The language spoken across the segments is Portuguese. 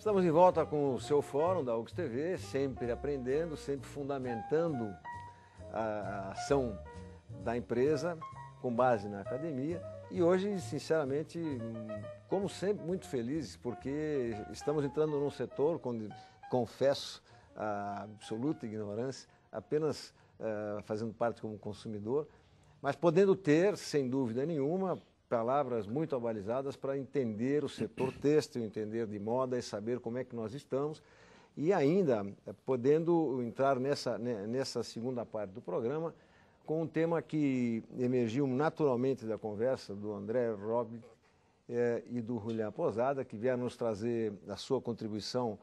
Estamos de volta com o seu fórum da UX TV, sempre aprendendo, sempre fundamentando a ação da empresa com base na academia. E hoje, sinceramente, como sempre, muito felizes, porque estamos entrando num setor onde, confesso, a absoluta ignorância, apenas fazendo parte como consumidor, mas podendo ter, sem dúvida nenhuma, palavras muito abalizadas para entender o setor têxtil, entender de moda e saber como é que nós estamos. E ainda podendo entrar nessa segunda parte do programa com um tema que emergiu naturalmente da conversa do André Robb e do Julián Posada, que vieram nos trazer a sua contribuição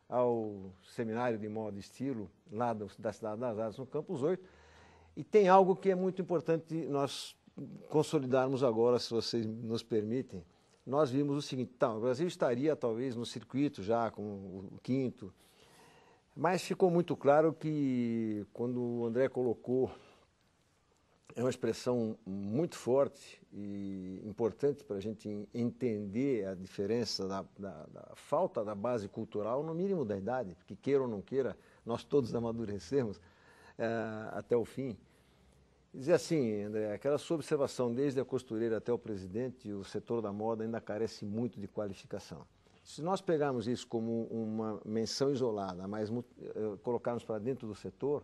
ao Seminário de Moda e Estilo, lá da Cidade das Artes, no Campus 8. E tem algo que é muito importante nós consolidarmos agora, se vocês nos permitem. Nós vimos o seguinte: então, o Brasil estaria talvez no circuito já com o quinto, mas ficou muito claro que quando o André colocou, é uma expressão muito forte e importante para a gente entender a diferença da falta da base cultural, no mínimo da idade, porque queira ou não queira, nós todos amadurecemos até o fim. Dizer assim, André, aquela sua observação, desde a costureira até o presidente, o setor da moda ainda carece muito de qualificação. Se nós pegarmos isso como uma menção isolada, mas colocarmos para dentro do setor,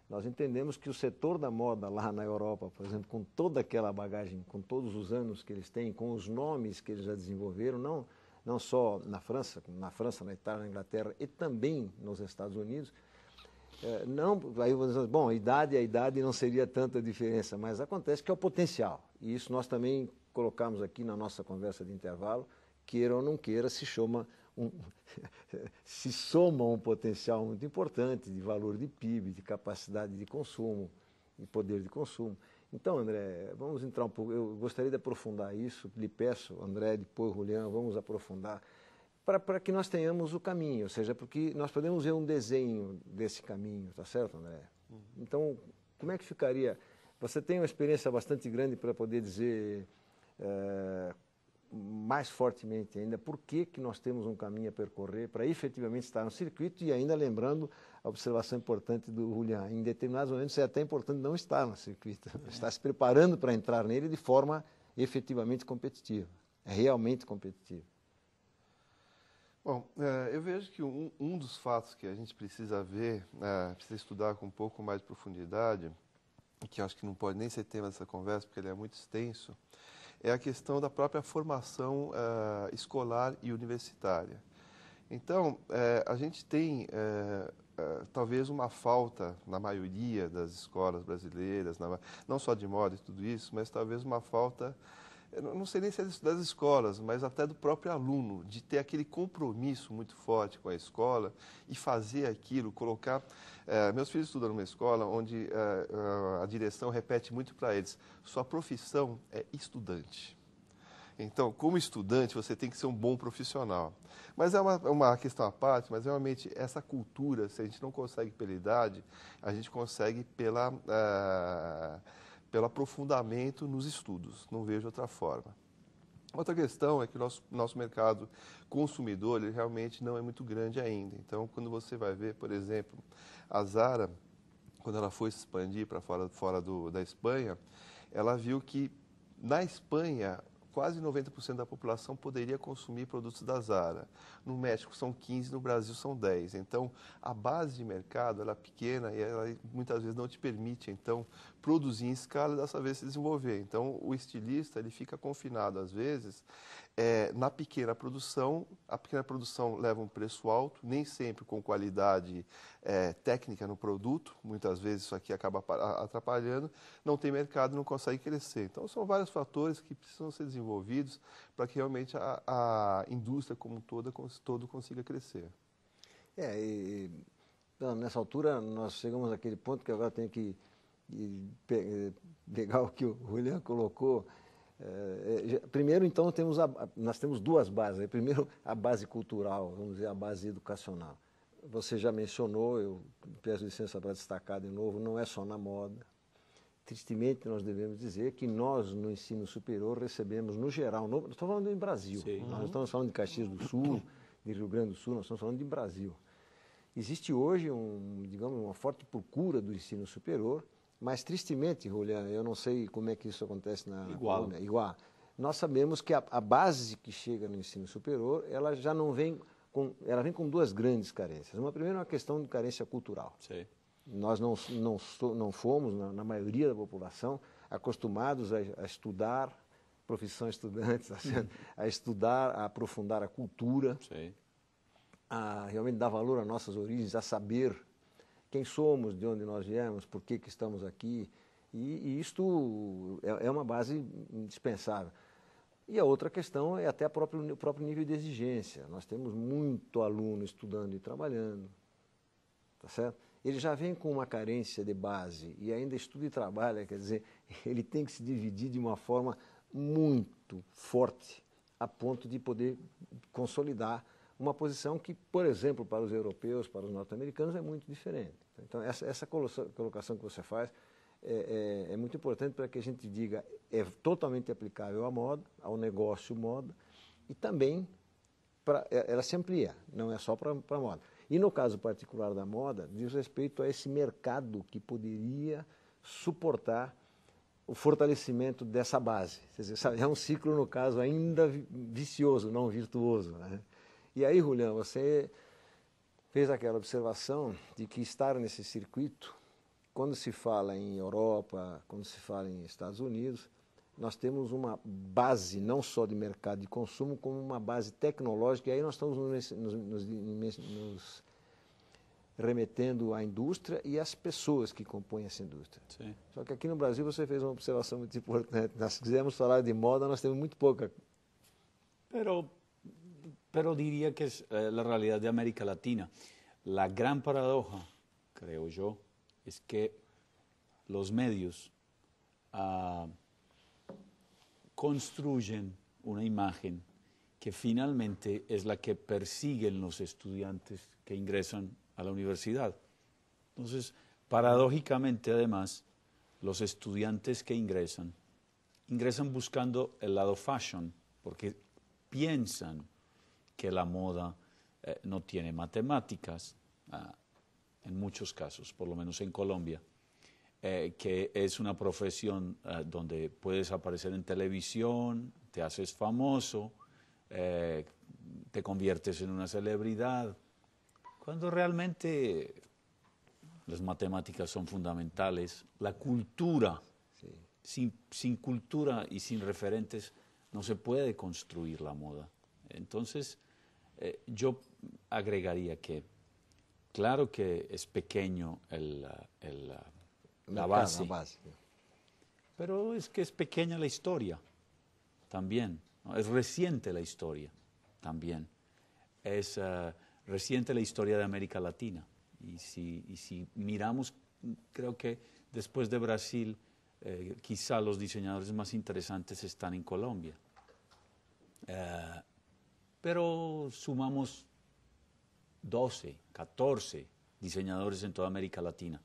nós entendemos que o setor da moda lá na Europa, por exemplo, com toda aquela bagagem, com todos os anos que eles têm, com os nomes que eles já desenvolveram, não só na França, na Itália, na Inglaterra e também nos Estados Unidos, não, aí vou dizer, bom, a idade não seria tanta diferença, mas acontece que é o potencial. E isso nós também colocamos aqui na nossa conversa de intervalo, queira ou não queira, se soma um potencial muito importante de valor de PIB, de capacidade de consumo, de poder de consumo. Então, André, vamos entrar um pouco, eu gostaria de aprofundar isso, lhe peço, André, depois Julián, vamos aprofundar, para que nós tenhamos o caminho, ou seja, porque nós podemos ver um desenho desse caminho, tá certo, André? Então, como é que ficaria? Você tem uma experiência bastante grande para poder dizer mais fortemente ainda por que nós temos um caminho a percorrer para efetivamente estar no circuito, e ainda lembrando a observação importante do Julián, em determinados momentos é até importante não estar no circuito, estar se preparando para entrar nele de forma efetivamente competitiva, realmente competitiva. Bom, eu vejo que um dos fatos que a gente precisa ver, precisa estudar com um pouco mais de profundidade, e que eu acho que não pode nem ser tema dessa conversa, porque ele é muito extenso, é a questão da própria formação escolar e universitária. Então, a gente tem talvez uma falta na maioria das escolas brasileiras, não só de moda e tudo isso, mas talvez uma falta, não sei nem se é das escolas, mas até do próprio aluno, de ter aquele compromisso muito forte com a escola e fazer aquilo, colocar... meus filhos estudam numa escola onde a direção repete muito para eles: sua profissão é estudante. Então, como estudante, você tem que ser um bom profissional. Mas é uma questão à parte, mas realmente essa cultura, se a gente não consegue pela idade, a gente consegue pelo aprofundamento nos estudos, não vejo outra forma. Outra questão é que o nosso mercado consumidor ele realmente não é muito grande ainda. Então, quando você vai ver, por exemplo, a Zara, quando ela foi se expandir para fora da Espanha, ela viu que na Espanha quase 90% da população poderia consumir produtos da Zara. No México são 15%, no Brasil são 10%. Então, a base de mercado ela é pequena e ela muitas vezes não te permite, então, produzir em escala e dessa vez se desenvolver. Então, o estilista ele fica confinado, às vezes, na pequena produção. A pequena produção leva um preço alto, nem sempre com qualidade técnica no produto. Muitas vezes isso aqui acaba atrapalhando. Não tem mercado, não consegue crescer. Então, são vários fatores que precisam ser desenvolvidos para que realmente a indústria como todo consiga crescer. Nessa altura nós chegamos àquele ponto que agora tenho que pegar o que o Julián colocou. Primeiro, então, nós temos duas bases. Primeiro, a base cultural, vamos dizer, a base educacional. Você já mencionou, eu peço licença para destacar de novo, não é só na moda. Tristemente, nós devemos dizer que nós, no ensino superior, recebemos, no geral, estou falando em Brasil, nós estamos falando de Caxias do Sul, de Rio Grande do Sul, nós estamos falando de Brasil. Existe hoje, digamos, uma forte procura do ensino superior, mas tristemente, Julián, eu não sei como é que isso acontece na Colômbia. Igual. Nós sabemos que a base que chega no ensino superior, ela já não vem ela vem com duas grandes carências. Uma primeira é uma questão de carência cultural. Sim. Nós não fomos, na maioria da população, acostumados a estudar, profissão estudantes, a estudar, a aprofundar a cultura, Sim. a realmente dar valor às nossas origens, a saber quem somos, de onde nós viemos, por que estamos aqui. E isto é uma base indispensável. E a outra questão é até o próprio nível de exigência. Nós temos muito aluno estudando e trabalhando, tá certo? Ele já vem com uma carência de base e ainda estuda e trabalha, quer dizer, ele tem que se dividir de uma forma muito forte, a ponto de poder consolidar uma posição que, por exemplo, para os europeus, para os norte-americanos, é muito diferente. Então, essa colocação que você faz é muito importante para que a gente diga, é totalmente aplicável à moda, ao negócio moda, e também ela se amplia, não é só para a moda. E no caso particular da moda, diz respeito a esse mercado que poderia suportar o fortalecimento dessa base. Quer dizer, sabe, é um ciclo, no caso, ainda vicioso, não virtuoso, né? E aí, Julián, você fez aquela observação de que estar nesse circuito, quando se fala em Europa, quando se fala em Estados Unidos, nós temos uma base não só de mercado de consumo, como uma base tecnológica, e aí nós estamos nos remetendo à indústria e às pessoas que compõem essa indústria. Sim. Só que aqui no Brasil você fez uma observação muito importante. Nós quisermos falar de moda, nós temos muito pouca. Pero diría que es la realidad de América Latina. La gran paradoja, creo yo, es que los medios construyen una imagen que finalmente es la que persiguen los estudiantes que ingresan a la universidad. Entonces, paradójicamente, además, los estudiantes que ingresan buscando el lado fashion, porque piensan que la moda no tiene matemáticas, en muchos casos, por lo menos en Colombia, que es una profesión donde puedes aparecer en televisión, te haces famoso, te conviertes en una celebridad, cuando realmente las matemáticas son fundamentales, la cultura, sí. Sin cultura y sin referentes no se puede construir la moda. Entonces, yo agregaría que, claro que es pequeño la base, pero es que es pequeña la historia también, ¿no? Es reciente la historia también, es reciente la historia de América Latina. Y si miramos, creo que después de Brasil, quizá los diseñadores más interesantes están en Colombia. Pero sumamos 12, 14 diseñadores en toda América Latina.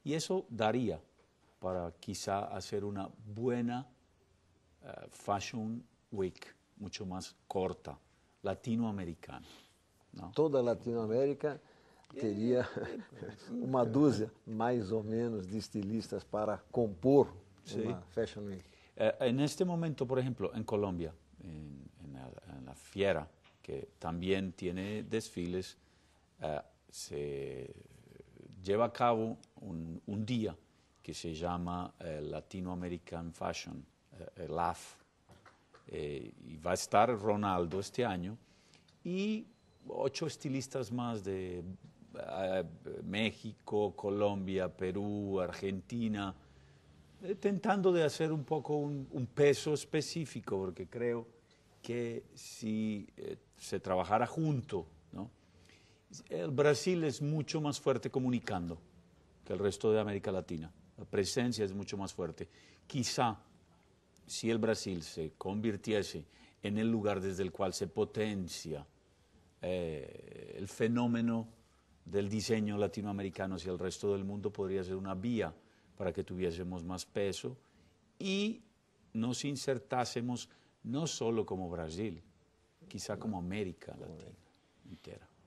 Y eso daría para quizá hacer una buena Fashion Week, mucho más corta, latinoamericana, ¿no? Toda Latinoamérica teria uma dúzia, mais ou menos, de estilistas para compor uma Fashion Week. En este momento, por ejemplo, en Colombia, en la Fiera, que también tiene desfiles, se lleva a cabo un día que se llama Latino American Fashion, LAF, y va a estar Ronaldo este año, y 8 estilistas más de México, Colombia, Perú, Argentina, tentando de hacer un poco un peso específico, porque creo que si se trabajara junto, ¿no? El Brasil es mucho más fuerte comunicando que el resto de América Latina. La presencia es mucho más fuerte. Quizá si el Brasil se convirtiese en el lugar desde el cual se potencia el fenómeno del diseño latinoamericano hacia el resto del mundo, podría ser una vía para que tuviésemos más peso y nos insertásemos no solo como Brasil, quizá como América Latina entera.